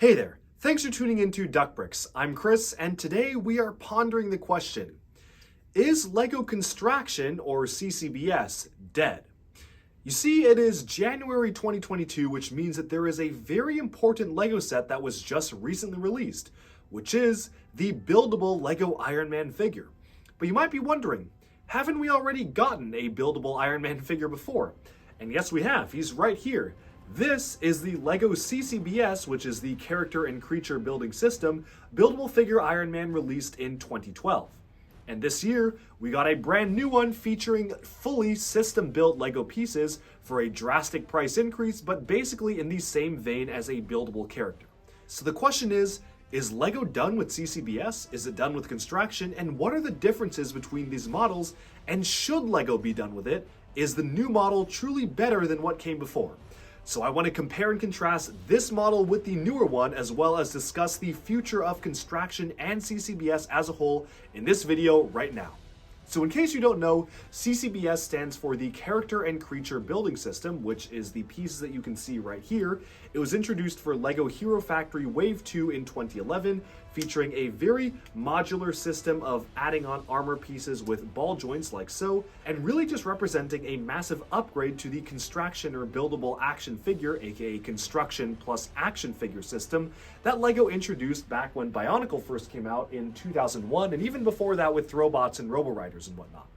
Hey there, thanks for tuning into Duckbricks. I'm Chris, and today we are pondering the question, is LEGO Constraction, or CCBS, dead? You see, it is January 2022, which means that there is a very important LEGO set that was just recently released, which is the buildable LEGO Iron Man figure. But you might be wondering, haven't we already gotten a buildable Iron Man figure before? And yes, we have. He's right here. This is the LEGO CCBS, which is the Character and Creature Building System, buildable figure Iron Man released in 2012. And this year, we got a brand new one featuring fully system-built LEGO pieces for a drastic price increase, but basically in the same vein as a buildable character. So the question is LEGO done with CCBS? Is it done with Constraction? And what are the differences between these models? And should LEGO be done with it? Is the new model truly better than what came before? So I want to compare and contrast this model with the newer one, as well as discuss the future of Constraction and CCBS as a whole in this video right now. So in case you don't know, CCBS stands for the Character and Creature Building System, which is the pieces that you can see right here. It was introduced for LEGO Hero Factory Wave 2 in 2011, featuring a very modular system of adding on armor pieces with ball joints like so, and really just representing a massive upgrade to the Constraction or buildable action figure, aka Construction plus action figure system, that LEGO introduced back when Bionicle first came out in 2001, and even before that with Throwbots and Robo-Riders and whatnot.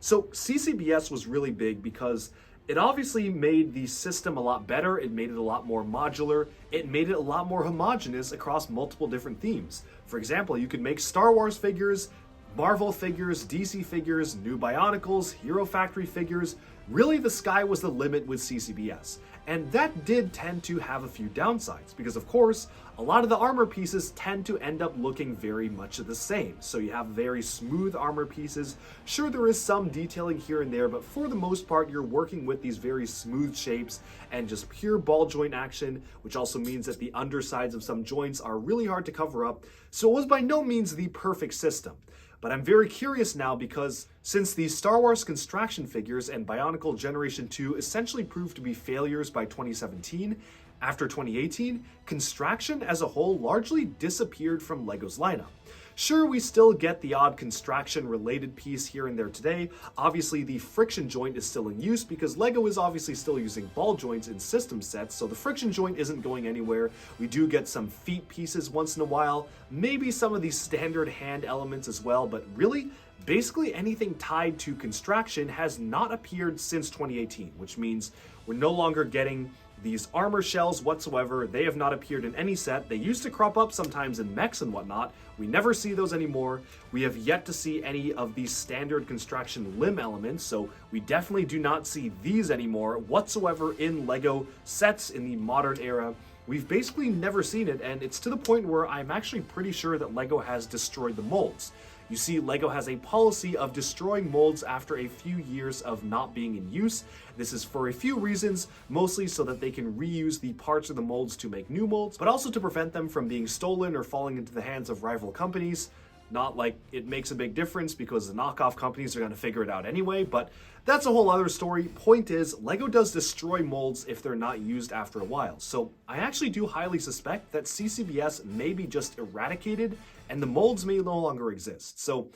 So CCBS was really big because it obviously made the system a lot better, it made it a lot more modular, it made it a lot more homogeneous across multiple different themes. For example, you could make Star Wars figures, Marvel figures, DC figures, new Bionicles, Hero Factory figures. Really, the sky was the limit with CCBS. And that did tend to have a few downsides, because of course, a lot of the armor pieces tend to end up looking very much the same. So you have very smooth armor pieces. Sure, there is some detailing here and there, but for the most part, you're working with these very smooth shapes and just pure ball joint action, which also means that the undersides of some joints are really hard to cover up. So it was by no means the perfect system. But I'm very curious now because since the Star Wars Constraction figures and Bionicle Generation 2 essentially proved to be failures by 2017, after 2018, Constraction as a whole largely disappeared from LEGO's lineup. Sure, we still get the odd Constraction-related piece here and there today. Obviously, the friction joint is still in use because LEGO is obviously still using ball joints in system sets, so the friction joint isn't going anywhere. We do get some feet pieces once in a while, maybe some of these standard hand elements as well, but really, basically anything tied to Constraction has not appeared since 2018, which means we're no longer getting these armor shells whatsoever. They have not appeared in any set. They used to crop up sometimes in mechs and whatnot. We never see those anymore. We have yet to see any of these standard Constraction limb elements, so we definitely do not see these anymore whatsoever in LEGO sets in the modern era. We've basically never seen it, and it's to the point where I'm actually pretty sure that LEGO has destroyed the molds. You see, LEGO has a policy of destroying molds after a few years of not being in use. This is for a few reasons, mostly so that they can reuse the parts of the molds to make new molds, but also to prevent them from being stolen or falling into the hands of rival companies. Not like it makes a big difference because the knockoff companies are going to figure it out anyway, but that's a whole other story. Point is, LEGO does destroy molds if they're not used after a while. So I actually do highly suspect that CCBS may be just eradicated and the molds may no longer exist. So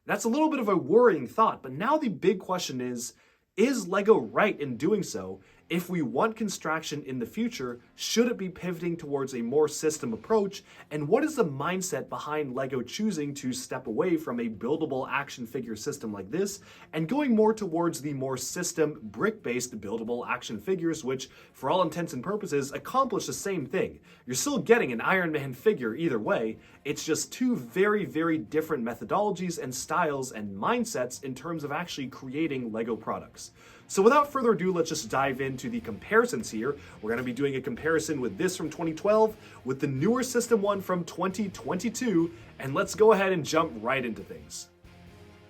that's a little bit of a worrying thought, but now the big question is LEGO right in doing so? If we want Constraction in the future, should it be pivoting towards a more system approach? And what is the mindset behind LEGO choosing to step away from a buildable action figure system like this and going more towards the more system brick-based buildable action figures, which for all intents and purposes accomplish the same thing? You're still getting an Iron Man figure either way. It's just two very, very different methodologies and styles and mindsets in terms of actually creating LEGO products. So without further ado, let's just dive into the comparisons here. We're going to be doing a comparison with this from 2012, with the newer system one from 2022, and let's go ahead and jump right into things.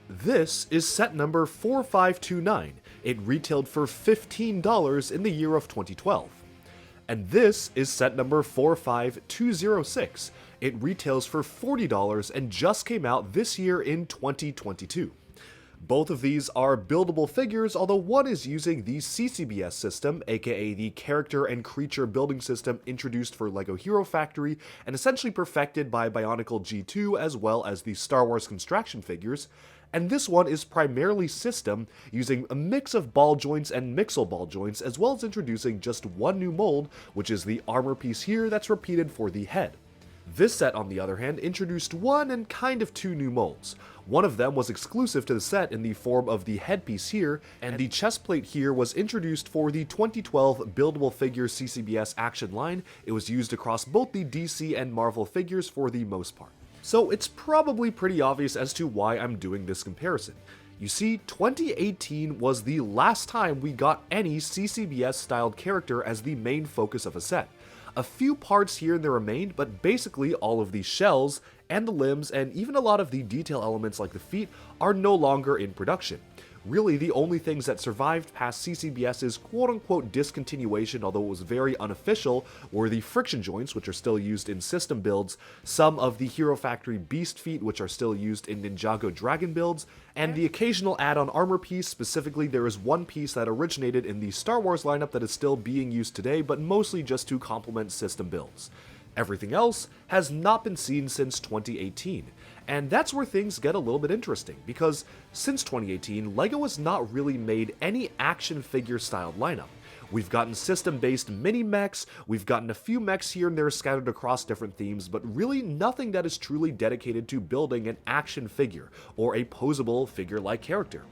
This is set number 4529. It retailed for $15 in the year of 2012. And this is set number 45206. It retails for $40 and just came out this year in 2022. Both of these are buildable figures, although one is using the CCBS system, aka the Character and Creature Building System introduced for LEGO Hero Factory and essentially perfected by Bionicle G2 as well as the Star Wars Constraction figures, and this one is primarily system, using a mix of ball joints and mixel ball joints, as well as introducing just one new mold, which is the armor piece here that's repeated for the head. This set, on the other hand, introduced one and kind of two new molds. One of them was exclusive to the set in the form of the headpiece here, and the chest plate here was introduced for the 2012 Buildable Figures CCBS action line. It was used across both the DC and Marvel figures for the most part. So it's probably pretty obvious as to why I'm doing this comparison. You see, 2018 was the last time we got any CCBS-styled character as the main focus of a set. A few parts here and there remained, but basically all of the shells and the limbs and even a lot of the detail elements like the feet are no longer in production. Really, the only things that survived past CCBS's quote-unquote discontinuation, although it was very unofficial, were the friction joints, which are still used in system builds, some of the Hero Factory Beast feet, which are still used in Ninjago Dragon builds, and the occasional add-on armor piece. Specifically, there is one piece that originated in the Star Wars lineup that is still being used today, but mostly just to complement system builds. Everything else has not been seen since 2018. And that's where things get a little bit interesting, because since 2018, LEGO has not really made any action figure styled lineup. We've gotten system-based mini-mechs, we've gotten a few mechs here and there scattered across different themes, but really nothing that is truly dedicated to building an action figure, or a posable figure-like character.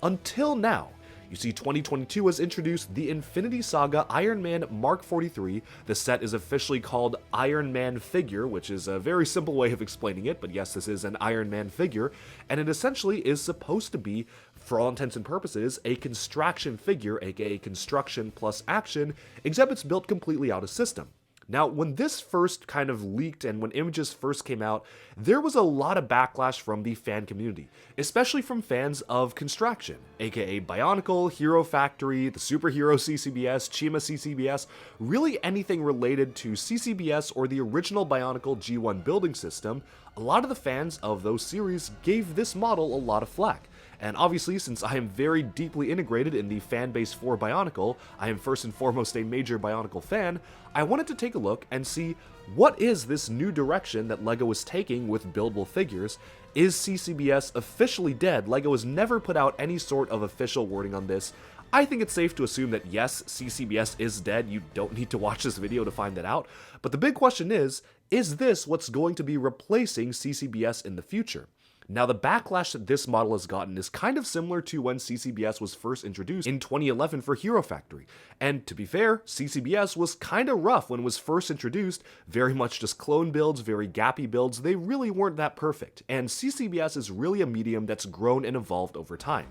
Until now. You see, 2022 has introduced the Infinity Saga Iron Man Mark 43. The set is officially called Iron Man Figure, which is a very simple way of explaining it, but yes, this is an Iron Man figure, and it essentially is supposed to be, for all intents and purposes, a Constraction figure, aka construction plus action, except it's built completely out of system. Now, when this first kind of leaked and when images first came out, there was a lot of backlash from the fan community, especially from fans of Constraction, aka Bionicle, Hero Factory, the Superhero CCBS, Chima CCBS, really anything related to CCBS or the original Bionicle G1 building system. A lot of the fans of those series gave this model a lot of flack. And obviously, since I am very deeply integrated in the fan base for Bionicle, I am first and foremost a major Bionicle fan, I wanted to take a look and see what is this new direction that LEGO is taking with buildable figures. Is CCBS officially dead? LEGO has never put out any sort of official wording on this. I think it's safe to assume that yes, CCBS is dead. You don't need to watch this video to find that out. But the big question is this what's going to be replacing CCBS in the future? Now, the backlash that this model has gotten is kind of similar to when CCBS was first introduced in 2011 for Hero Factory. And to be fair, CCBS was kind of rough when it was first introduced, very much just clone builds, very gappy builds. They really weren't that perfect, and CCBS is really a medium that's grown and evolved over time.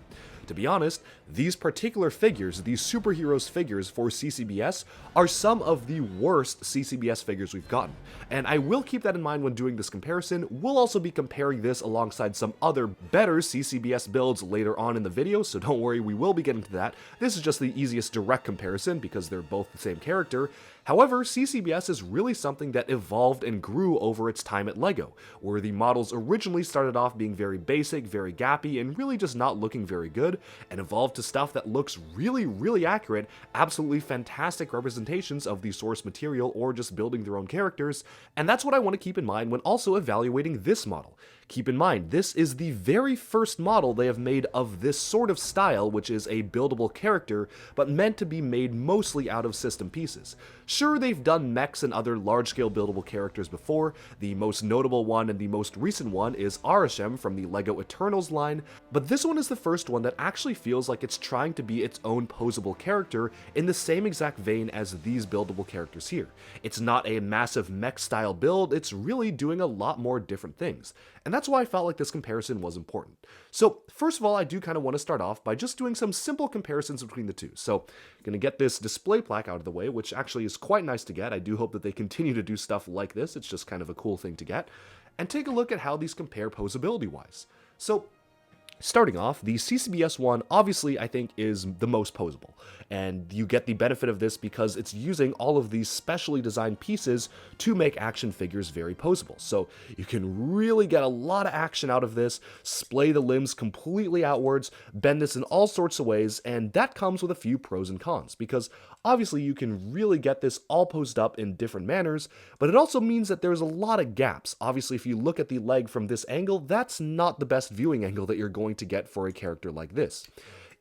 To be honest, these particular figures, these superheroes figures for CCBS, are some of the worst CCBS figures we've gotten. And I will keep that in mind when doing this comparison. We'll also be comparing this alongside some other better CCBS builds later on in the video, so don't worry, we will be getting to that. This is just the easiest direct comparison because they're both the same character. However, CCBS is really something that evolved and grew over its time at LEGO, where the models originally started off being very basic, very gappy, and really just not looking very good, and evolved to stuff that looks really, really accurate, absolutely fantastic representations of the source material or just building their own characters, and that's what I want to keep in mind when also evaluating this model. Keep in mind, this is the very first model they have made of this sort of style, which is a buildable character, but meant to be made mostly out of system pieces. Sure, they've done mechs and other large-scale buildable characters before. The most notable one and the most recent one is Arishem from the LEGO Eternals line, but this one is the first one that actually feels like it's trying to be its own posable character in the same exact vein as these buildable characters here. It's not a massive mech-style build, it's really doing a lot more different things. And that's why I felt like this comparison was important. So first of all, I do kind of want to start off by just doing some simple comparisons between the two. So I'm going to get this display plaque out of the way, which actually is quite nice to get. I do hope that they continue to do stuff like this. It's just kind of a cool thing to get. And take a look at how these compare posability-wise. So Starting off, the CCBS one obviously I think is the most posable, and you get the benefit of this because it's using all of these specially designed pieces to make action figures very posable. So you can really get a lot of action out of this, splay the limbs completely outwards, bend this in all sorts of ways, and that comes with a few pros and cons, because obviously you can really get this all posed up in different manners, but it also means that there's a lot of gaps. Obviously, if you look at the leg from this angle, that's not the best viewing angle that you're going to get for a character like this.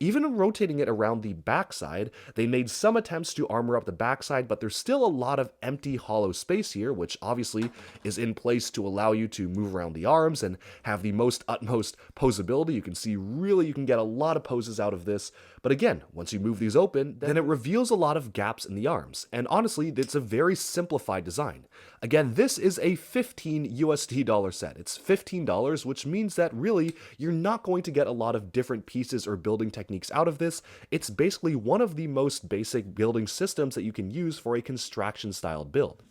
Even rotating it around the backside, they made some attempts to armor up the backside, but there's still a lot of empty hollow space here, which obviously is in place to allow you to move around the arms and have the utmost poseability. You can see really you can get a lot of poses out of this, but again, once you move these open, then it reveals a lot of gaps in the arms, and honestly, it's a very simplified design. Again, this is a $15 set. It's $15, which means that really you're not going to get a lot of different pieces or building techniques out of this. It's basically one of the most basic building systems that you can use for a Constraction style build.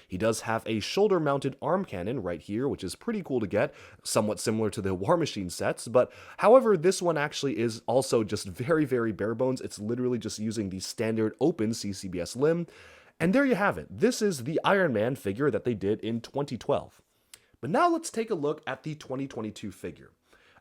He does have a shoulder-mounted arm cannon right here, which is pretty cool to get, somewhat similar to the War Machine sets, but however, this one actually is also just very, very bare bones. It's literally just using the standard open CCBS limb. And there you have it. This is the Iron Man figure that they did in 2012. But now let's take a look at the 2022 figure.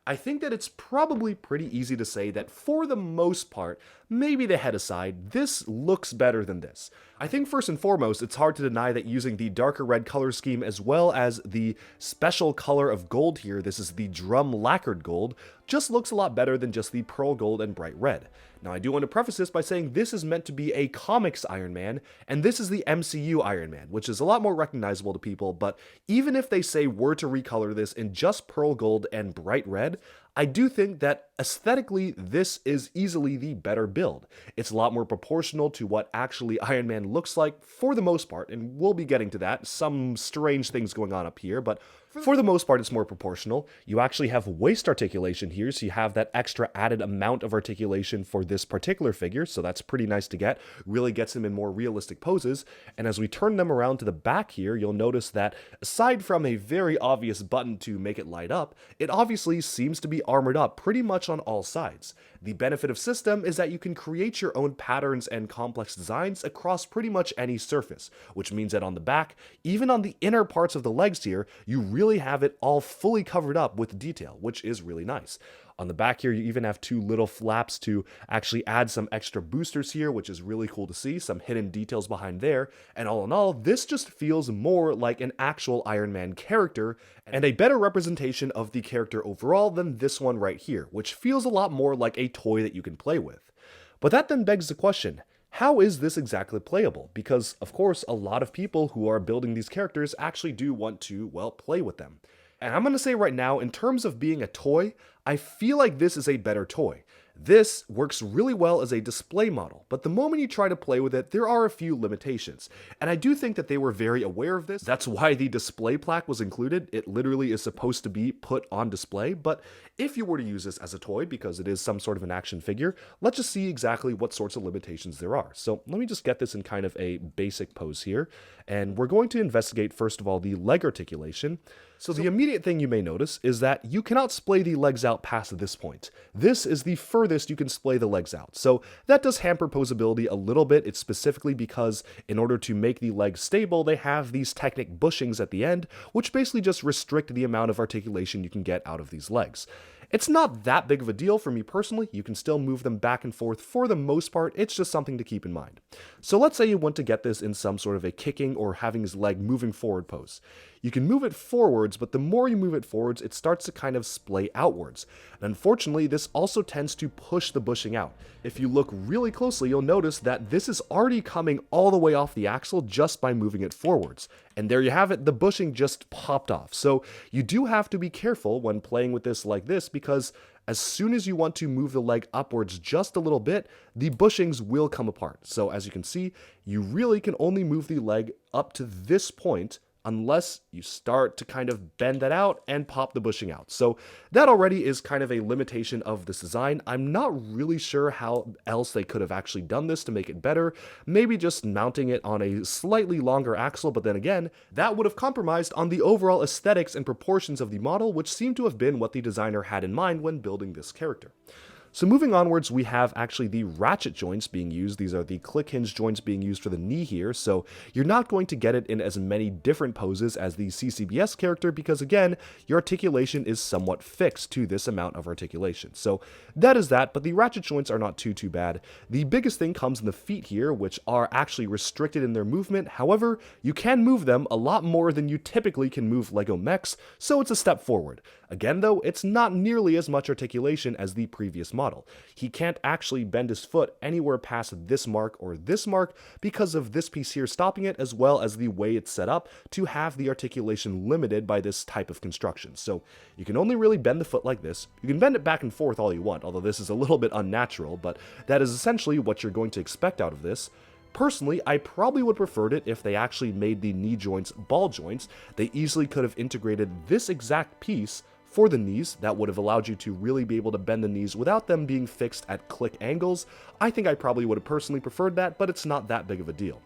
I think that it's probably pretty easy to say that for the most part, maybe the head aside, this looks better than this. I think first and foremost, it's hard to deny that using the darker red color scheme as well as the special color of gold here, this is the drum lacquered gold, just looks a lot better than just the pearl gold and bright red. Now I do want to preface this by saying this is meant to be a comics Iron Man, and this is the MCU Iron Man, which is a lot more recognizable to people, but even if they say were to recolor this in just pearl gold and bright red, I do think that aesthetically this is easily the better build. It's a lot more proportional to what actually Iron Man looks like for the most part, and we'll be getting to that. Some strange things going on up here, but for the most part it's more proportional. You actually have waist articulation here, so you have that extra added amount of articulation for this particular figure, so that's pretty nice to get. Really gets him in more realistic poses, and as we turn them around to the back here, you'll notice that aside from a very obvious button to make it light up, it obviously seems to be armored up pretty much on all sides. The benefit of system is that you can create your own patterns and complex designs across pretty much any surface, which means that on the back, even on the inner parts of the legs here, you really have it all fully covered up with detail, which is really nice. On the back here, you even have two little flaps to actually add some extra boosters here, which is really cool to see, some hidden details behind there, and all in all, this just feels more like an actual Iron Man character, and a better representation of the character overall than this one right here, which feels a lot more like a toy that you can play with. But that then begs the question, how is this exactly playable? Because, of course, a lot of people who are building these characters actually do want to, well, play with them. And I'm going to say right now, in terms of being a toy, I feel like this is a better toy. This works really well as a display model, but the moment you try to play with it, there are a few limitations. And I do think that they were very aware of this. That's why the display plaque was included. It literally is supposed to be put on display, but if you were to use this as a toy, because it is some sort of an action figure, let's just see exactly what sorts of limitations there are. So let me just get this in kind of a basic pose here, and we're going to investigate first of all the leg articulation. So the immediate thing you may notice is that you cannot splay the legs out past this point. This is the furthest you can splay the legs out. So that does hamper posability a little bit. It's specifically because in order to make the legs stable, they have these technic bushings at the end, which basically just restrict the amount of articulation you can get out of these legs. It's not that big of a deal for me personally. You can still move them back and forth for the most part. It's just something to keep in mind. So let's say you want to get this in some sort of a kicking or having his leg moving forward pose. You can move it forwards, but the more you move it forwards, it starts to kind of splay outwards. And unfortunately, this also tends to push the bushing out. If you look really closely, you'll notice that this is already coming all the way off the axle just by moving it forwards. And there you have it, the bushing just popped off. So you do have to be careful when playing with this like this, because as soon as you want to move the leg upwards just a little bit, the bushings will come apart. So as you can see, you really can only move the leg up to this point unless you start to kind of bend that out and pop the bushing out. So that already is kind of a limitation of this design. I'm not really sure how else they could have actually done this to make it better. Maybe just mounting it on a slightly longer axle, but then again, that would have compromised on the overall aesthetics and proportions of the model, which seem to have been what the designer had in mind when building this character. So moving onwards, we have actually the ratchet joints being used. These are the click hinge joints being used for the knee here, so you're not going to get it in as many different poses as the CCBS character because, again, your articulation is somewhat fixed to this amount of articulation. So that is that, but the ratchet joints are not too bad. The biggest thing comes in the feet here, which are actually restricted in their movement. However, you can move them a lot more than you typically can move Lego mechs, so it's a step forward. Again, though, it's not nearly as much articulation as the previous model. He can't actually bend his foot anywhere past this mark or this mark because of this piece here stopping it, as well as the way it's set up to have the articulation limited by this type of construction. So you can only really bend the foot like this. You can bend it back and forth all you want, although this is a little bit unnatural, but that is essentially what you're going to expect out of this. Personally, I probably would have preferred it if they actually made the knee joints ball joints. They easily could have integrated this exact piece for the knees. That would have allowed you to really be able to bend the knees without them being fixed at click angles. I think I probably would have personally preferred that, but it's not that big of a deal.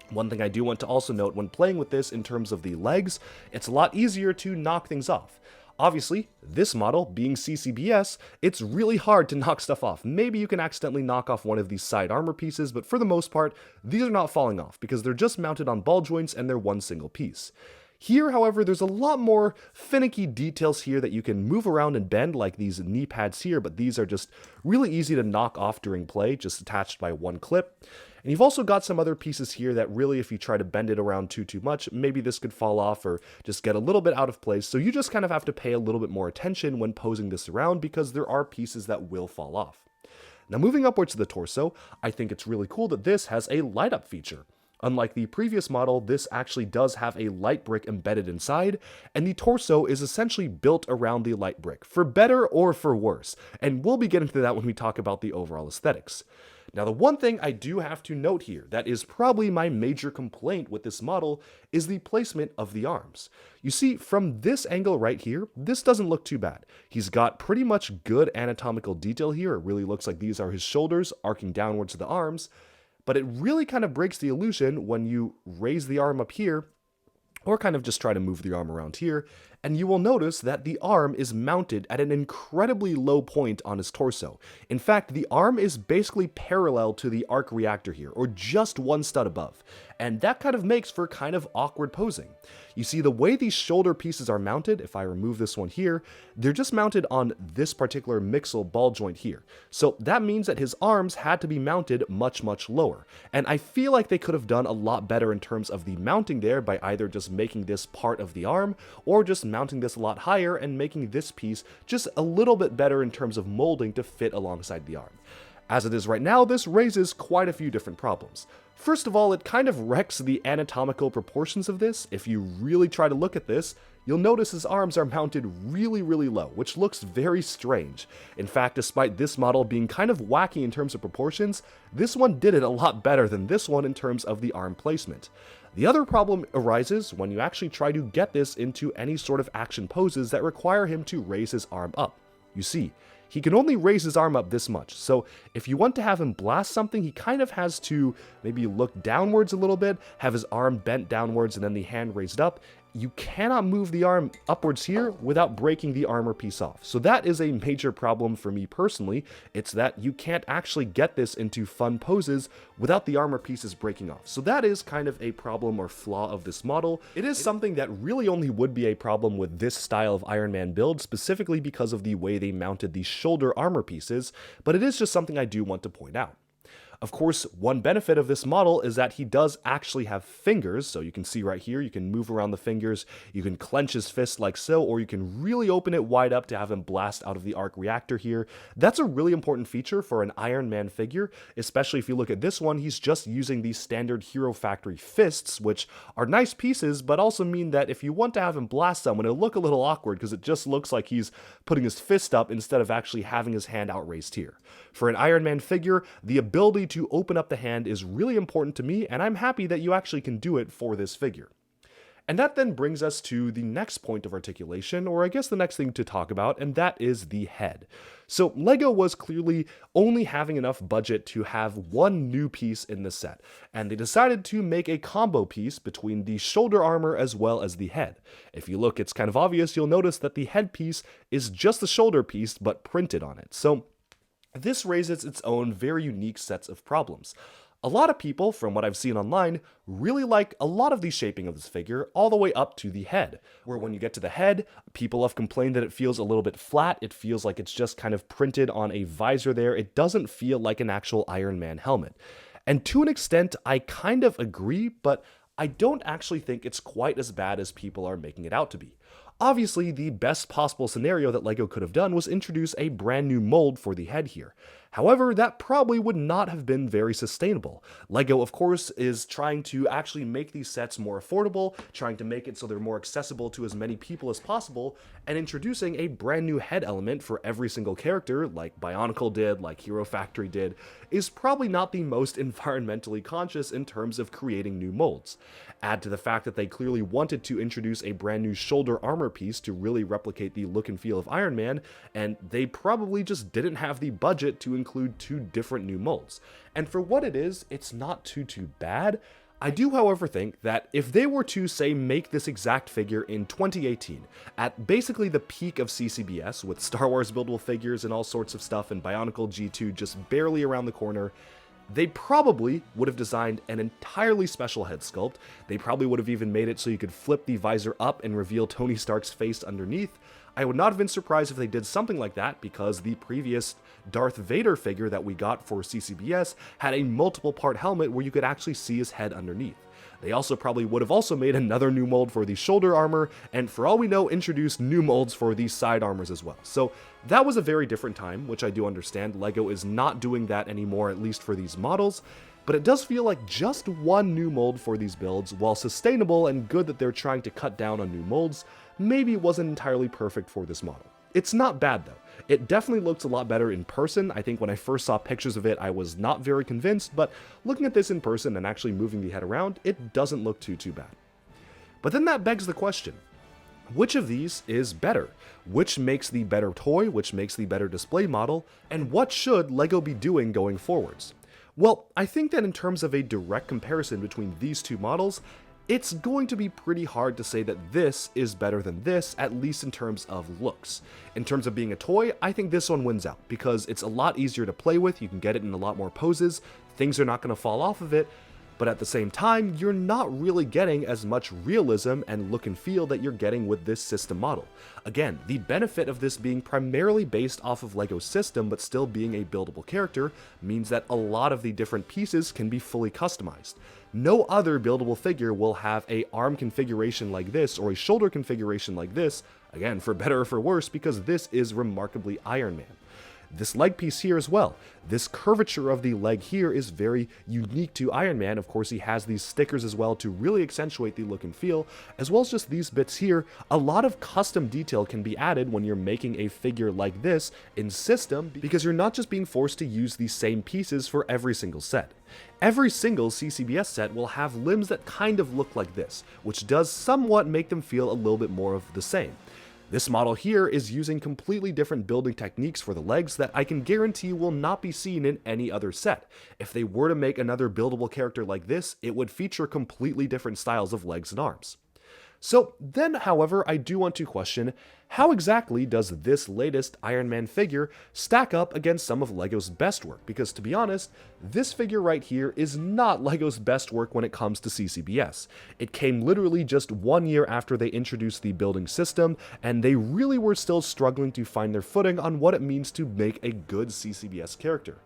One thing I do want to also note when playing with this in terms of the legs, it's a lot easier to knock things off. Obviously, this model, being CCBS, it's really hard to knock stuff off. Maybe you can accidentally knock off one of these side armor pieces, but for the most part, these are not falling off because they're just mounted on ball joints and they're one single piece. Here, however, there's a lot more finicky details here that you can move around and bend, like these knee pads here, but these are just really easy to knock off during play, just attached by one clip. And you've also got some other pieces here that really, if you try to bend it around too much, maybe this could fall off or just get a little bit out of place. So you just kind of have to pay a little bit more attention when posing this around because there are pieces that will fall off. Now moving upwards to the torso, I think it's really cool that this has a light up feature. Unlike the previous model, this actually does have a light brick embedded inside, and the torso is essentially built around the light brick, for better or for worse, and we'll be getting to that when we talk about the overall aesthetics. Now, the one thing I do have to note here that is probably my major complaint with this model is the placement of the arms. You see, from this angle right here, this doesn't look too bad. He's got pretty much good anatomical detail here. It really looks like these are his shoulders arcing downwards to the arms. But it really kind of breaks the illusion when you raise the arm up here, or kind of just try to move the arm around here, and you will notice that the arm is mounted at an incredibly low point on his torso. In fact, the arm is basically parallel to the arc reactor here, or just one stud above, and that kind of makes for kind of awkward posing. You see, the way these shoulder pieces are mounted, if I remove this one here, they're just mounted on this particular mixel ball joint here. So that means that his arms had to be mounted much lower. And I feel like they could have done a lot better in terms of the mounting there by either just making this part of the arm, or just mounting this a lot higher and making this piece just a little bit better in terms of molding to fit alongside the arm. As it is right now, this raises quite a few different problems. First of all, it kind of wrecks the anatomical proportions of this. If you really try to look at this, you'll notice his arms are mounted really low, which looks very strange. In fact, despite this model being kind of wacky in terms of proportions, this one did it a lot better than this one in terms of the arm placement. The other problem arises when you actually try to get this into any sort of action poses that require him to raise his arm up. You see, he can only raise his arm up this much, so if you want to have him blast something, he kind of has to maybe look downwards a little bit, have his arm bent downwards and then the hand raised up. You cannot move the arm upwards here without breaking the armor piece off. So that is a major problem for me personally. It's that you can't actually get this into fun poses without the armor pieces breaking off. So that is kind of a problem or flaw of this model. It is something that really only would be a problem with this style of Iron Man build, specifically because of the way they mounted the shoulder armor pieces, but it is just something I do want to point out. Of course, one benefit of this model is that he does actually have fingers, so you can see right here, you can move around the fingers, you can clench his fist like so, or you can really open it wide up to have him blast out of the arc reactor here. That's a really important feature for an Iron Man figure, especially if you look at this one, he's just using these standard Hero Factory fists, which are nice pieces, but also mean that if you want to have him blast someone, it'll look a little awkward because it just looks like he's putting his fist up instead of actually having his hand outraised here. For an Iron Man figure, the ability to open up the hand is really important to me, and I'm happy that you actually can do it for this figure. And that then brings us to the next point of articulation, or I guess the next thing to talk about, and that is the head. So LEGO was clearly only having enough budget to have one new piece in the set, and they decided to make a combo piece between the shoulder armor as well as the head. If you look, it's kind of obvious. You'll notice that the head piece is just the shoulder piece, but printed on it. So this raises its own very unique sets of problems. A lot of people, from what I've seen online, really like a lot of the shaping of this figure all the way up to the head, where when you get to the head, people have complained that it feels a little bit flat. It feels like it's just kind of printed on a visor there. It doesn't feel like an actual Iron Man helmet. And to an extent, I kind of agree, but I don't actually think it's quite as bad as people are making it out to be. Obviously, the best possible scenario that LEGO could have done was introduce a brand new mold for the head here. However, that probably would not have been very sustainable. LEGO, of course, is trying to actually make these sets more affordable, trying to make it so they're more accessible to as many people as possible, and introducing a brand new head element for every single character, like Bionicle did, like Hero Factory did, is probably not the most environmentally conscious in terms of creating new molds. Add to the fact that they clearly wanted to introduce a brand new shoulder armor piece to really replicate the look and feel of Iron Man, and they probably just didn't have the budget to include two different new molds. And for what it is, it's not too bad. I do, however, think that if they were to, say, make this exact figure in 2018, at basically the peak of CCBS, with Star Wars buildable figures and all sorts of stuff, and Bionicle G2 just barely around the corner, they probably would have designed an entirely special head sculpt. They probably would have even made it so you could flip the visor up and reveal Tony Stark's face underneath. I would not have been surprised if they did something like that, because the previous Darth Vader figure that we got for CCBS had a multiple part helmet where you could actually see his head underneath. They also probably would have also made another new mold for the shoulder armor, and for all we know, introduced new molds for the side armors as well. So that was a very different time, which I do understand. LEGO is not doing that anymore, at least for these models, but it does feel like just one new mold for these builds, while sustainable and good that they're trying to cut down on new molds, maybe wasn't entirely perfect for this model. It's not bad though. It definitely looks a lot better in person. I think when I first saw pictures of it, I was not very convinced, but looking at this in person and actually moving the head around, it doesn't look too bad. But then that begs the question, which of these is better? Which makes the better toy? Which makes the better display model? And what should LEGO be doing going forwards? Well, I think that in terms of a direct comparison between these two models, it's going to be pretty hard to say that this is better than this, at least in terms of looks. In terms of being a toy, I think this one wins out, because it's a lot easier to play with, you can get it in a lot more poses, things are not going to fall off of it, but at the same time, you're not really getting as much realism and look and feel that you're getting with this system model. Again, the benefit of this being primarily based off of LEGO's system but still being a buildable character means that a lot of the different pieces can be fully customized. No other buildable figure will have a arm configuration like this or a shoulder configuration like this, again, for better or for worse, because this is remarkably Iron Man. This leg piece here as well. This curvature of the leg here is very unique to Iron Man. Of course, he has these stickers as well to really accentuate the look and feel, as well as just these bits here. A lot of custom detail can be added when you're making a figure like this in system, because you're not just being forced to use these same pieces for every single set. Every single CCBS set will have limbs that kind of look like this, which does somewhat make them feel a little bit more of the same. This model here is using completely different building techniques for the legs that I can guarantee will not be seen in any other set. If they were to make another buildable character like this, it would feature completely different styles of legs and arms. So then, however, I do want to question, how exactly does this latest Iron Man figure stack up against some of LEGO's best work? Because to be honest, this figure right here is not LEGO's best work when it comes to CCBS. It came literally just 1 year after they introduced the building system, and they really were still struggling to find their footing on what it means to make a good CCBS character.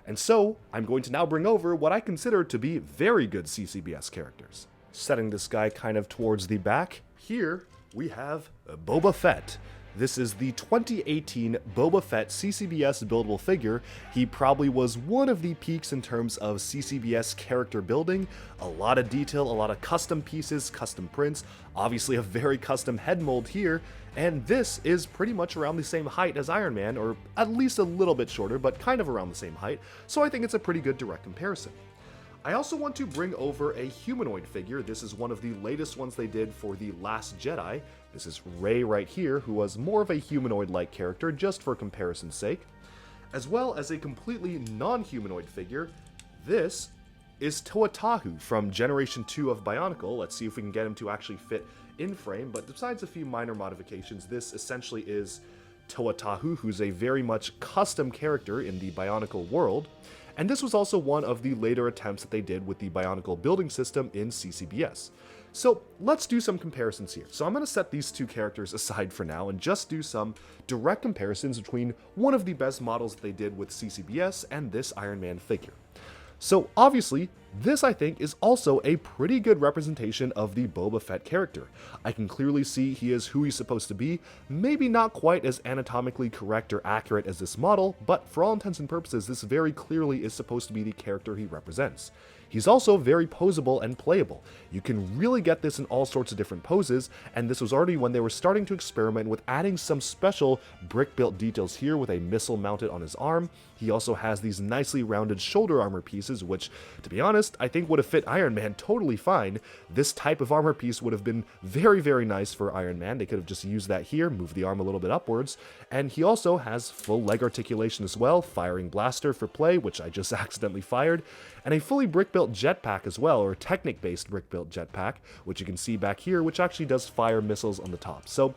And so, I'm going to now bring over what I consider to be very good CCBS characters. Setting this guy kind of towards the back, here we have Boba Fett. This is the 2018 Boba Fett CCBS buildable figure. He probably was one of the peaks in terms of CCBS character building. A lot of detail, a lot of custom pieces, custom prints, obviously a very custom head mold here, and this is pretty much around the same height as Iron Man, or at least a little bit shorter, but kind of around the same height, so I think it's a pretty good direct comparison. I also want to bring over a humanoid figure. This is one of the latest ones they did for The Last Jedi. This is Rey right here, who was more of a humanoid-like character, just for comparison's sake. As well as a completely non-humanoid figure. This is Tuatahu from Generation 2 of Bionicle. Let's see if we can get him to actually fit in frame, but besides a few minor modifications, this essentially is Tuatahu, who's a very much custom character in the Bionicle world. And this was also one of the later attempts that they did with the Bionicle building system in CCBS. So let's do some comparisons here. So I'm going to set these two characters aside for now and just do some direct comparisons between one of the best models that they did with CCBS and this Iron Man figure. So obviously, this I think is also a pretty good representation of the Boba Fett character. I can clearly see he is who he's supposed to be, maybe not quite as anatomically correct or accurate as this model, but for all intents and purposes, this very clearly is supposed to be the character he represents. He's also very posable and playable. You can really get this in all sorts of different poses, and this was already when they were starting to experiment with adding some special brick-built details here with a missile mounted on his arm. He also has these nicely rounded shoulder armor pieces, which, to be honest, I think would have fit Iron Man totally fine. This type of armor piece would have been very, very nice for Iron Man. They could have just used that here, moved the arm a little bit upwards. And he also has full leg articulation as well, firing blaster for play, which I just accidentally fired, and a fully brick-built jetpack as well, or Technic-based brick-built jetpack, which you can see back here, which actually does fire missiles on the top. So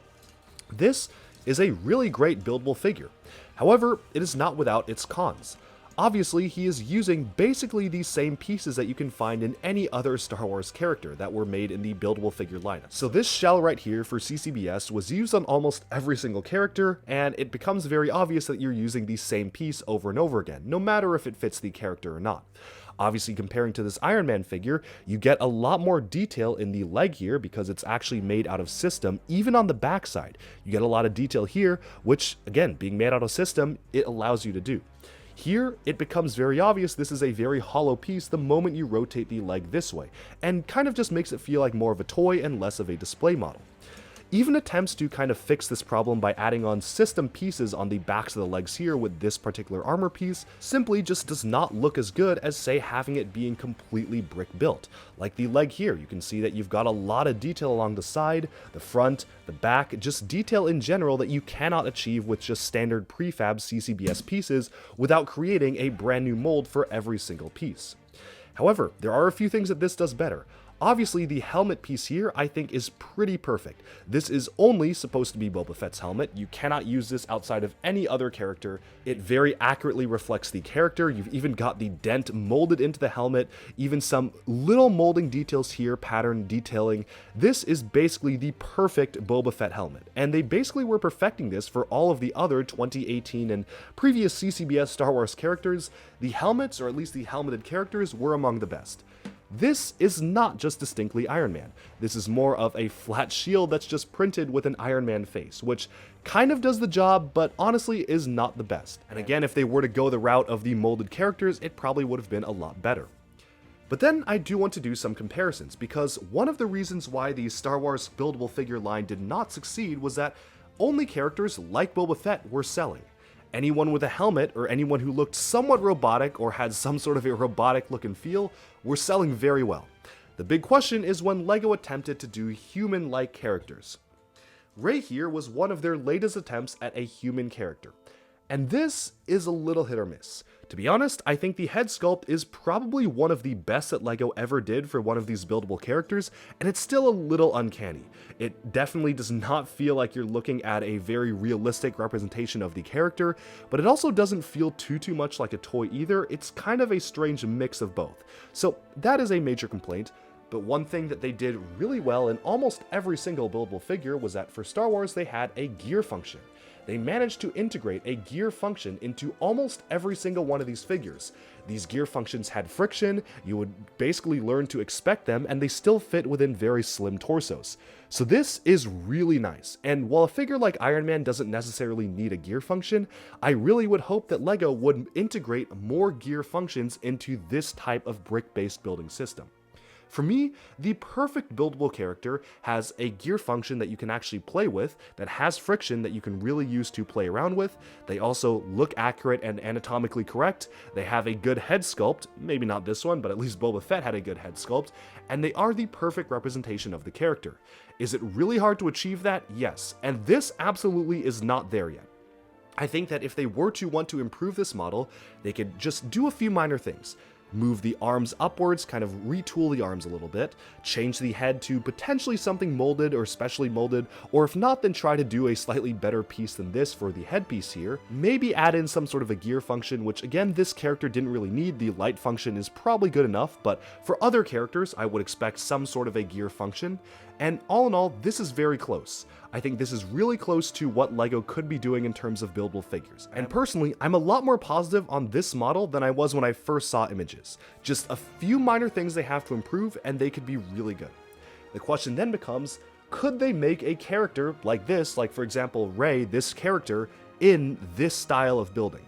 this is a really great buildable figure. However, it is not without its cons. Obviously, he is using basically the same pieces that you can find in any other Star Wars character that were made in the buildable figure lineup. So this shell right here for CCBS was used on almost every single character, and it becomes very obvious that you're using the same piece over and over again, no matter if it fits the character or not. Obviously, comparing to this Iron Man figure, you get a lot more detail in the leg here because it's actually made out of system, even on the backside. You get a lot of detail here, which, again, being made out of system, it allows you to do. Here, it becomes very obvious this is a very hollow piece the moment you rotate the leg this way, and kind of just makes it feel like more of a toy and less of a display model. Even attempts to kind of fix this problem by adding on system pieces on the backs of the legs here with this particular armor piece simply just does not look as good as, say, having it being completely brick built. Like the leg here, you can see that you've got a lot of detail along the side, the front, the back, just detail in general that you cannot achieve with just standard prefab CCBS pieces without creating a brand new mold for every single piece. However, there are a few things that this does better. Obviously, the helmet piece here, I think, is pretty perfect. This is only supposed to be Boba Fett's helmet. You cannot use this outside of any other character. It very accurately reflects the character. You've even got the dent molded into the helmet, even some little molding details here, pattern detailing. This is basically the perfect Boba Fett helmet, and they basically were perfecting this for all of the other 2018 and previous CCBS Star Wars characters. The helmets, or at least the helmeted characters, were among the best. This is not just distinctly Iron Man. This is more of a flat shield that's just printed with an Iron Man face, which kind of does the job, but honestly is not the best. And again, if they were to go the route of the molded characters, it probably would have been a lot better. But then I do want to do some comparisons, because one of the reasons why the Star Wars buildable figure line did not succeed was that only characters like Boba Fett were selling. Anyone with a helmet, or anyone who looked somewhat robotic or had some sort of a robotic look and feel, were selling very well. The big question is when LEGO attempted to do human-like characters. Rey here was one of their latest attempts at a human character, and this is a little hit or miss. To be honest, I think the head sculpt is probably one of the best that LEGO ever did for one of these buildable characters, and it's still a little uncanny. It definitely does not feel like you're looking at a very realistic representation of the character, but it also doesn't feel too much like a toy either. It's kind of a strange mix of both. So that is a major complaint. But one thing that they did really well in almost every single buildable figure was that for Star Wars they had a gear function. They managed to integrate a gear function into almost every single one of these figures. These gear functions had friction, you would basically learn to expect them, and they still fit within very slim torsos. So this is really nice, and while a figure like Iron Man doesn't necessarily need a gear function, I really would hope that LEGO would integrate more gear functions into this type of brick-based building system. For me, the perfect buildable character has a gear function that you can actually play with, that has friction that you can really use to play around with. They also look accurate and anatomically correct. They have a good head sculpt, maybe not this one, but at least Boba Fett had a good head sculpt, and they are the perfect representation of the character. Is it really hard to achieve that? Yes, and this absolutely is not there yet. I think that if they were to want to improve this model, they could just do a few minor things. Move the arms upwards, kind of retool the arms a little bit, change the head to potentially something molded or specially molded, or if not, then try to do a slightly better piece than this for the headpiece here. Maybe add in some sort of a gear function, which again, this character didn't really need. The light function is probably good enough, but for other characters, I would expect some sort of a gear function. And all in all, this is very close. I think this is really close to what LEGO could be doing in terms of buildable figures. And personally, I'm a lot more positive on this model than I was when I first saw images. Just a few minor things they have to improve and they could be really good. The question then becomes, could they make a character like this, like for example Rey, this character, in this style of building?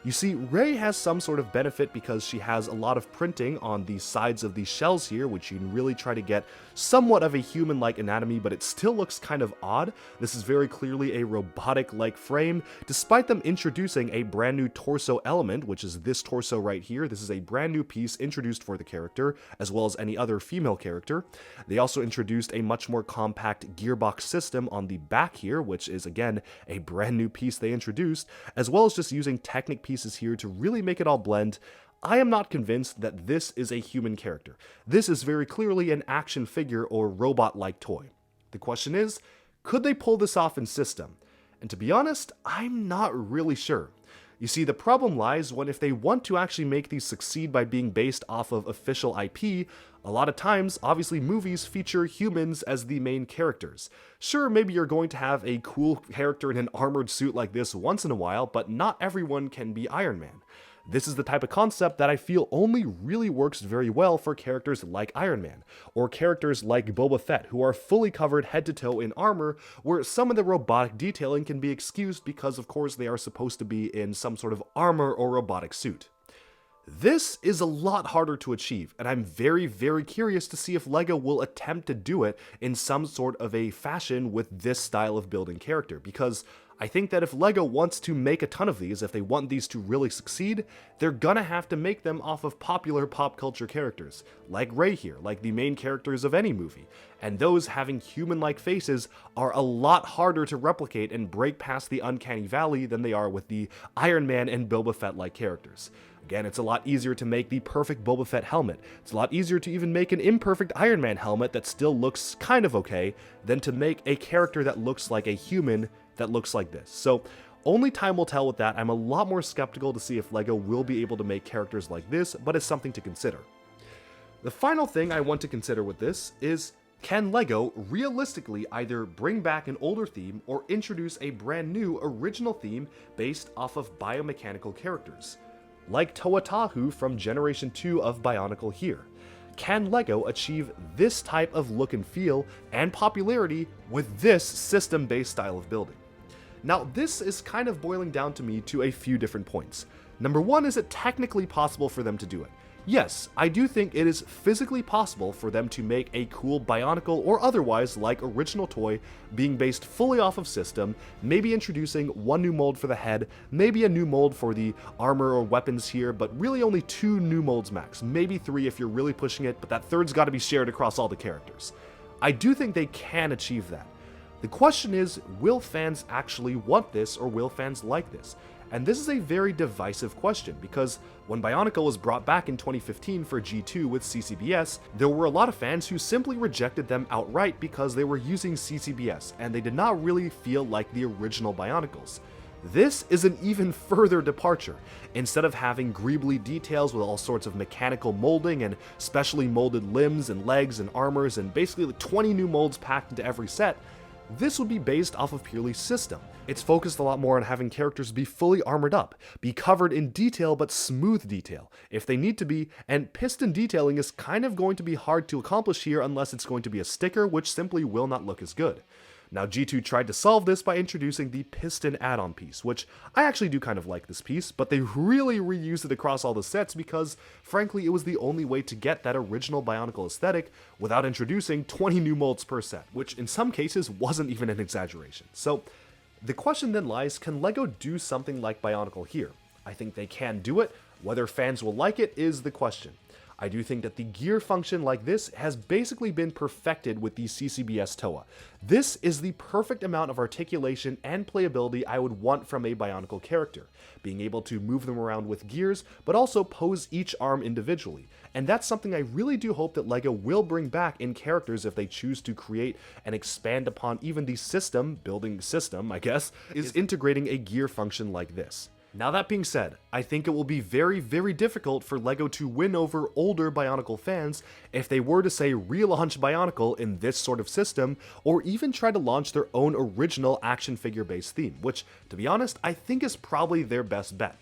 You see, Rey has some sort of benefit because she has a lot of printing on the sides of these shells here, which you can really try to get somewhat of a human-like anatomy, but it still looks kind of odd. This is very clearly a robotic-like frame, despite them introducing a brand new torso element, which is this torso right here. This is a brand new piece introduced for the character, as well as any other female character. They also introduced a much more compact gearbox system on the back here, which is, again, a brand new piece they introduced, as well as just using Technic pieces here to really make it all blend. I am not convinced that this is a human character. This is very clearly an action figure or robot-like toy. The question is, could they pull this off in system? And to be honest, I'm not really sure. You see, the problem lies when if they want to actually make these succeed by being based off of official IP, a lot of times, obviously movies feature humans as the main characters. Sure, maybe you're going to have a cool character in an armored suit like this once in a while, but not everyone can be Iron Man. This is the type of concept that I feel only really works very well for characters like Iron Man, or characters like Boba Fett, who are fully covered head to toe in armor, where some of the robotic detailing can be excused because of course they are supposed to be in some sort of armor or robotic suit. This is a lot harder to achieve, and I'm very, very curious to see if LEGO will attempt to do it in some sort of a fashion with this style of building character, because I think that if LEGO wants to make a ton of these, if they want these to really succeed, they're gonna have to make them off of popular pop culture characters, like Rey here, like the main characters of any movie, and those having human-like faces are a lot harder to replicate and break past the uncanny valley than they are with the Iron Man and Boba Fett-like characters. Again, it's a lot easier to make the perfect Boba Fett helmet. It's a lot easier to even make an imperfect Iron Man helmet that still looks kind of okay than to make a character that looks like a human that looks like this. So only time will tell with that. I'm a lot more skeptical to see if LEGO will be able to make characters like this, but it's something to consider. The final thing I want to consider with this is, can LEGO realistically either bring back an older theme or introduce a brand new original theme based off of biomechanical characters? Like Toa-Tahu from Generation 2 of Bionicle here. Can LEGO achieve this type of look and feel and popularity with this system-based style of building? Now, this is kind of boiling down to me to a few different points. Number one, is it technically possible for them to do it? Yes, I do think it is physically possible for them to make a cool Bionicle or otherwise like original toy being based fully off of system, maybe introducing one new mold for the head, maybe a new mold for the armor or weapons here, but really only 2 new molds max, maybe 3 if you're really pushing it, but that third's got to be shared across all the characters. I do think they can achieve that. The question is, will fans actually want this or will fans like this? And this is a very divisive question, because when Bionicle was brought back in 2015 for G2 with CCBS, there were a lot of fans who simply rejected them outright because they were using CCBS, and they did not really feel like the original Bionicles. This is an even further departure. Instead of having greebly details with all sorts of mechanical molding and specially molded limbs and legs and armors and basically like 20 new molds packed into every set, this would be based off of purely system. It's focused a lot more on having characters be fully armored up, be covered in detail but smooth detail, if they need to be, and piston detailing is kind of going to be hard to accomplish here unless it's going to be a sticker, which simply will not look as good. Now, G2 tried to solve this by introducing the piston add-on piece, which I actually do kind of like this piece, but they really reused it across all the sets because, frankly, it was the only way to get that original Bionicle aesthetic without introducing 20 new molds per set, which in some cases wasn't even an exaggeration. So, the question then lies, can LEGO do something like Bionicle here? I think they can do it. Whether fans will like it is the question. I do think that the gear function like this has basically been perfected with the CCBS TOA. This is the perfect amount of articulation and playability I would want from a Bionicle character, being able to move them around with gears, but also pose each arm individually. And that's something I really do hope that LEGO will bring back in characters if they choose to create and expand upon even the building system, I guess, is integrating a gear function like this. Now that being said, I think it will be very, very difficult for LEGO to win over older Bionicle fans if they were to say relaunch Bionicle in this sort of system, or even try to launch their own original action figure based theme, which, to be honest, I think is probably their best bet.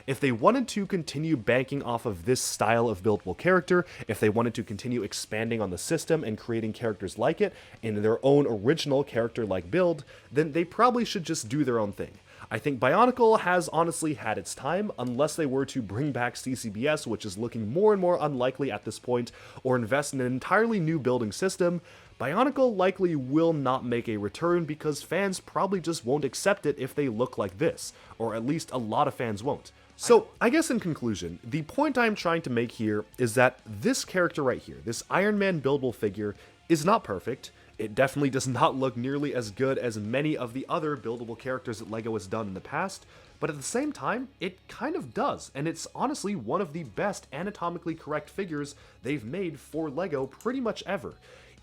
If they wanted to continue banking off of this style of buildable character, if they wanted to continue expanding on the system and creating characters like it in their own original character-like build, then they probably should just do their own thing. I think Bionicle has honestly had its time, unless they were to bring back CCBS, which is looking more and more unlikely at this point, or invest in an entirely new building system. Bionicle likely will not make a return because fans probably just won't accept it if they look like this, or at least a lot of fans won't. So, I guess in conclusion, the point I'm trying to make here is that this character right here, this Iron Man buildable figure, is not perfect. It definitely does not look nearly as good as many of the other buildable characters that LEGO has done in the past, but at the same time, it kind of does, and it's honestly one of the best anatomically correct figures they've made for LEGO pretty much ever.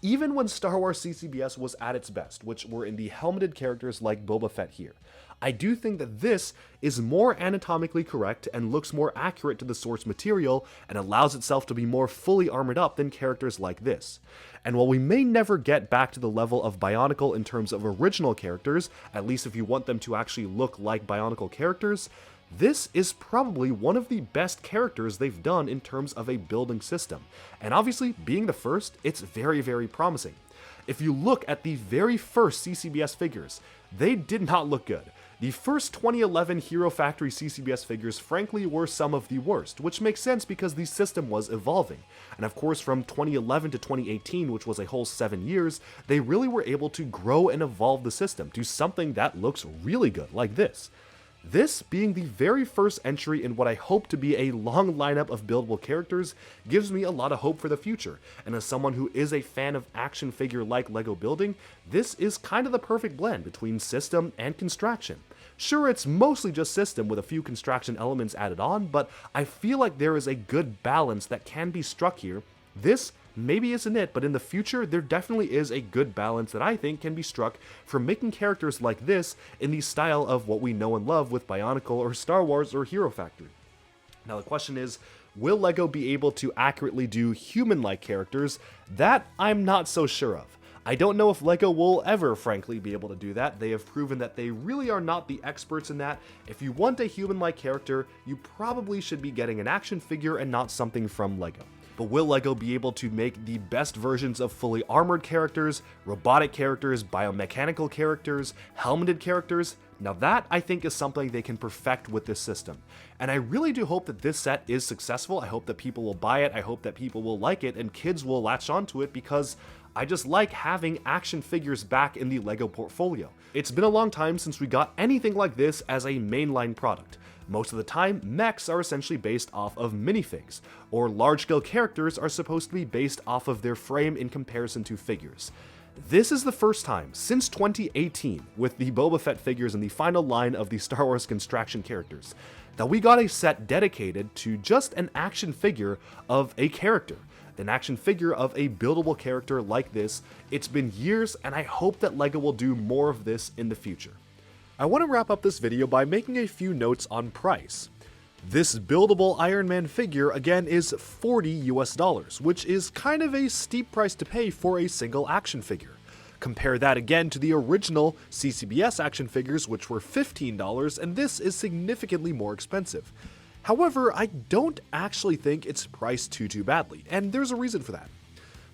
Even when Star Wars CCBS was at its best, which were in the helmeted characters like Boba Fett here, I do think that this is more anatomically correct and looks more accurate to the source material and allows itself to be more fully armored up than characters like this. And while we may never get back to the level of Bionicle in terms of original characters, at least if you want them to actually look like Bionicle characters, this is probably one of the best characters they've done in terms of a building system. And obviously, being the first, it's very, very promising. If you look at the very first CCBS figures, they did not look good. The first 2011 Hero Factory CCBS figures frankly were some of the worst, which makes sense because the system was evolving. And of course from 2011 to 2018, which was a whole 7 years, they really were able to grow and evolve the system to something that looks really good, like this. This, being the very first entry in what I hope to be a long lineup of buildable characters, gives me a lot of hope for the future, and as someone who is a fan of action figure-like LEGO building, this is kind of the perfect blend between system and Constraction. Sure, it's mostly just system with a few Constraction elements added on, but I feel like there is a good balance that can be struck here. This maybe isn't it, but in the future, there definitely is a good balance that I think can be struck for making characters like this in the style of what we know and love with Bionicle or Star Wars or Hero Factory. Now the question is, will LEGO be able to accurately do human-like characters? That I'm not so sure of. I don't know if LEGO will ever, frankly, be able to do that. They have proven that they really are not the experts in that. If you want a human-like character, you probably should be getting an action figure and not something from LEGO. But will LEGO be able to make the best versions of fully armored characters, robotic characters, biomechanical characters, helmeted characters? Now that, I think, is something they can perfect with this system. And I really do hope that this set is successful. I hope that people will buy it, I hope that people will like it, and kids will latch onto it because I just like having action figures back in the LEGO portfolio. It's been a long time since we got anything like this as a mainline product. Most of the time, mechs are essentially based off of minifigs, or large-scale characters are supposed to be based off of their frame in comparison to figures. This is the first time since 2018, with the Boba Fett figures in the final line of the Star Wars Constraction characters, that we got a set dedicated to just an action figure of a character. An action figure of a buildable character like this. It's been years, and I hope that LEGO will do more of this in the future. I want to wrap up this video by making a few notes on price. This buildable Iron Man figure again is $40 US, which is kind of a steep price to pay for a single action figure. Compare that again to the original CCBS action figures, which were $15, and this is significantly more expensive. However, I don't actually think it's priced too badly, and there's a reason for that.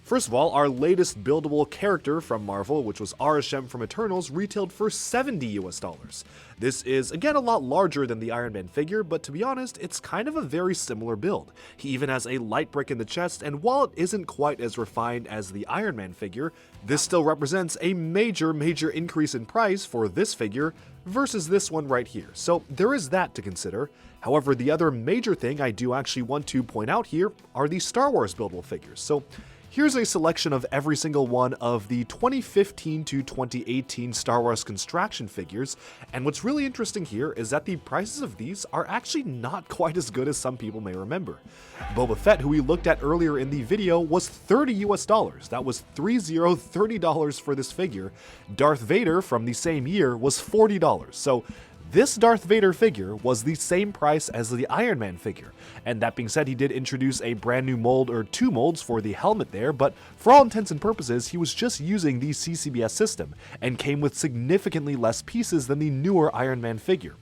First of all, our latest buildable character from Marvel, which was Arishem from Eternals, retailed for $70 US. This is, again, a lot larger than the Iron Man figure, but to be honest, it's kind of a very similar build. He even has a light brick in the chest, and while it isn't quite as refined as the Iron Man figure, this still represents a major increase in price for this figure versus this one right here. So there is that to consider. However, the other major thing I do actually want to point out here are the Star Wars buildable figures. So here's a selection of every single one of the 2015 to 2018 Star Wars Constraction figures, and what's really interesting here is that the prices of these are actually not quite as good as some people may remember. Boba Fett, who we looked at earlier in the video, was $30 US. That was $30 for this figure. Darth Vader from the same year was $40. So this Darth Vader figure was the same price as the Iron Man figure, and that being said, he did introduce a brand new mold or two molds for the helmet there, but for all intents and purposes, he was just using the CCBS system and came with significantly less pieces than the newer Iron Man figure.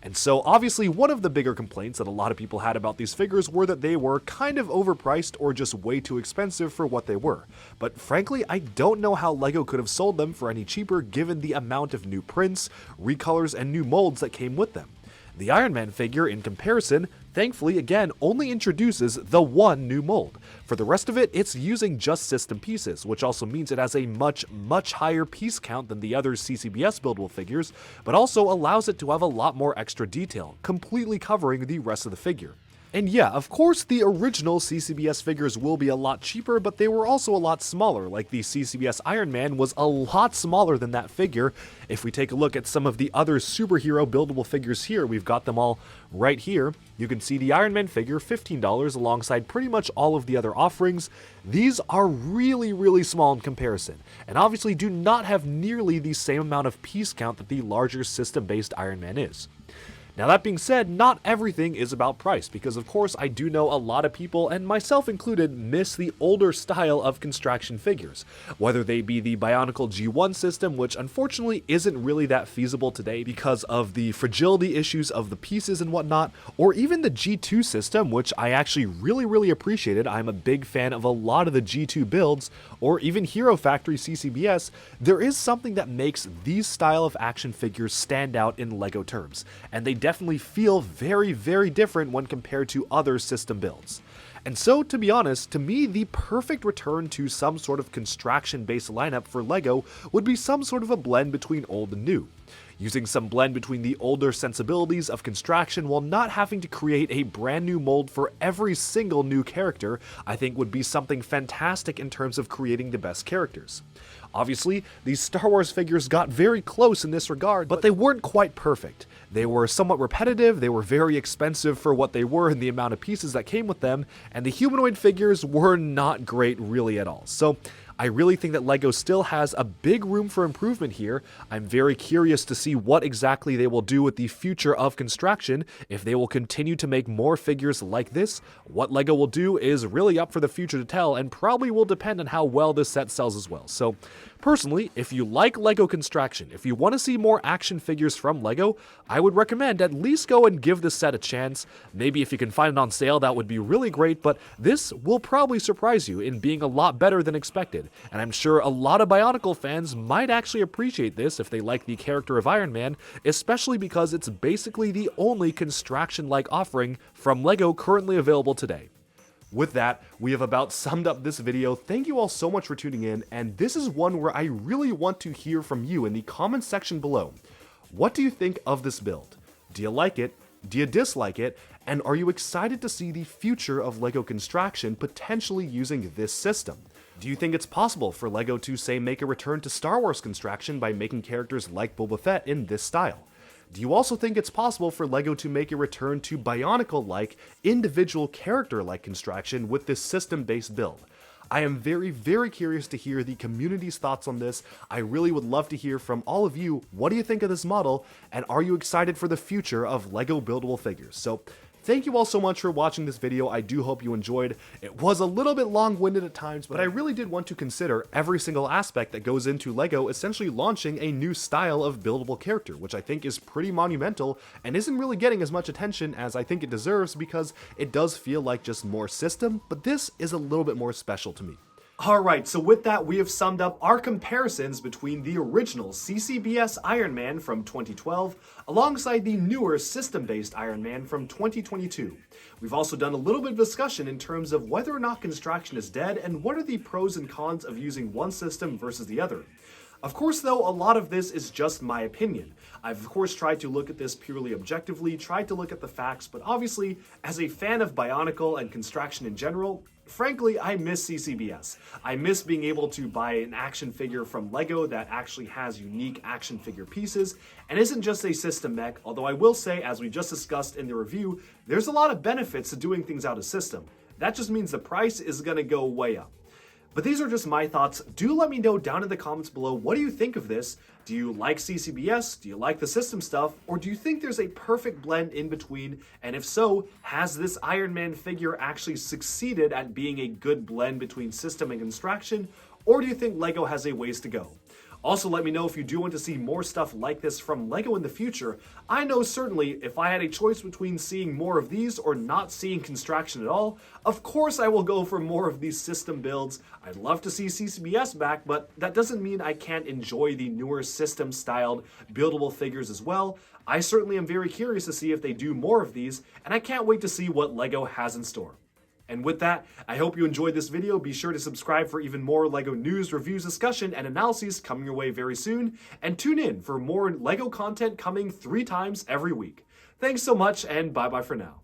And so obviously one of the bigger complaints that a lot of people had about these figures were that they were kind of overpriced or just way too expensive for what they were. But frankly, I don't know how LEGO could have sold them for any cheaper given the amount of new prints, recolors, and new molds that came with them. The Iron Man figure, in comparison, thankfully again only introduces the one new mold. For the rest of it, it's using just system pieces, which also means it has a much higher piece count than the other CCBS buildable figures, but also allows it to have a lot more extra detail, completely covering the rest of the figure. And yeah, of course the original CCBS figures will be a lot cheaper, but they were also a lot smaller, like the CCBS Iron Man was a lot smaller than that figure. If we take a look at some of the other superhero buildable figures here, we've got them all right here. You can see the Iron Man figure, $15, alongside pretty much all of the other offerings. These are really small in comparison, and obviously do not have nearly the same amount of piece count that the larger system-based Iron Man is. Now that being said, not everything is about price, because of course I do know a lot of people, and myself included, miss the older style of Constraction figures. Whether they be the Bionicle G1 system, which unfortunately isn't really that feasible today because of the fragility issues of the pieces and whatnot, or even the G2 system, which I actually really appreciated. I'm a big fan of a lot of the G2 builds, or even Hero Factory CCBS. There is something that makes these style of action figures stand out in LEGO terms, and they definitely feel very different when compared to other system builds. And so, to be honest, to me, the perfect return to some sort of Constraction-based lineup for LEGO would be some sort of a blend between old and new. Using some blend between the older sensibilities of Constraction while not having to create a brand new mold for every single new character, I think would be something fantastic in terms of creating the best characters. Obviously, these Star Wars figures got very close in this regard, but they weren't quite perfect. They were somewhat repetitive, they were very expensive for what they were and the amount of pieces that came with them, and the humanoid figures were not great really at all. So I really think that LEGO still has a big room for improvement here. I'm very curious to see what exactly they will do with the future of Constraction. If they will continue to make more figures like this, what LEGO will do is really up for the future to tell, and probably will depend on how well this set sells as well. So personally, if you like LEGO Constraction, if you want to see more action figures from LEGO, I would recommend at least go and give this set a chance. Maybe if you can find it on sale, that would be really great, but this will probably surprise you in being a lot better than expected. And I'm sure a lot of Bionicle fans might actually appreciate this if they like the character of Iron Man, especially because it's basically the only Constraction-like offering from LEGO currently available today. With that, we have about summed up this video. Thank you all so much for tuning in, and this is one where I really want to hear from you in the comments section below. What do you think of this build? Do you like it? Do you dislike it? And are you excited to see the future of LEGO Constraction potentially using this system? Do you think it's possible for LEGO to, say, make a return to Star Wars Constraction by making characters like Boba Fett in this style? Do you also think it's possible for LEGO to make a return to Bionicle-like, individual character-like Constraction with this system-based build? I am very curious to hear the community's thoughts on this. I really would love to hear from all of you. What do you think of this model, and are you excited for the future of LEGO buildable figures? So thank you all so much for watching this video. I do hope you enjoyed. It was a little bit long-winded at times, but I really did want to consider every single aspect that goes into LEGO essentially launching a new style of buildable character, which I think is pretty monumental and isn't really getting as much attention as I think it deserves because it does feel like just more system, but this is a little bit more special to me. Alright, so with that, we have summed up our comparisons between the original CCBS Iron Man from 2012 alongside the newer system-based Iron Man from 2022. We've also done a little bit of discussion in terms of whether or not Constraction is dead and what are the pros and cons of using one system versus the other. Of course, though, a lot of this is just my opinion. I've of course tried to look at this purely objectively, tried to look at the facts, but obviously, as a fan of Bionicle and Constraction in general, frankly, I miss CCBS. I miss being able to buy an action figure from LEGO that actually has unique action figure pieces and isn't just a system mech, although I will say, as we just discussed in the review, there's a lot of benefits to doing things out of system. That just means the price is gonna go way up. But these are just my thoughts. Do let me know down in the comments below, what do you think of this? Do you like CCBS? Do you like the system stuff? Or do you think there's a perfect blend in between? And if so, has this Iron Man figure actually succeeded at being a good blend between system and Constraction? Or do you think LEGO has a ways to go? Also, let me know if you do want to see more stuff like this from LEGO in the future. I know certainly if I had a choice between seeing more of these or not seeing Constraction at all, of course I will go for more of these system builds. I'd love to see CCBS back, but that doesn't mean I can't enjoy the newer system-styled buildable figures as well. I certainly am very curious to see if they do more of these, and I can't wait to see what LEGO has in store. And with that, I hope you enjoyed this video. Be sure to subscribe for even more LEGO news, reviews, discussion, and analyses coming your way very soon. And tune in for more LEGO content coming 3 times every week. Thanks so much, and bye-bye for now.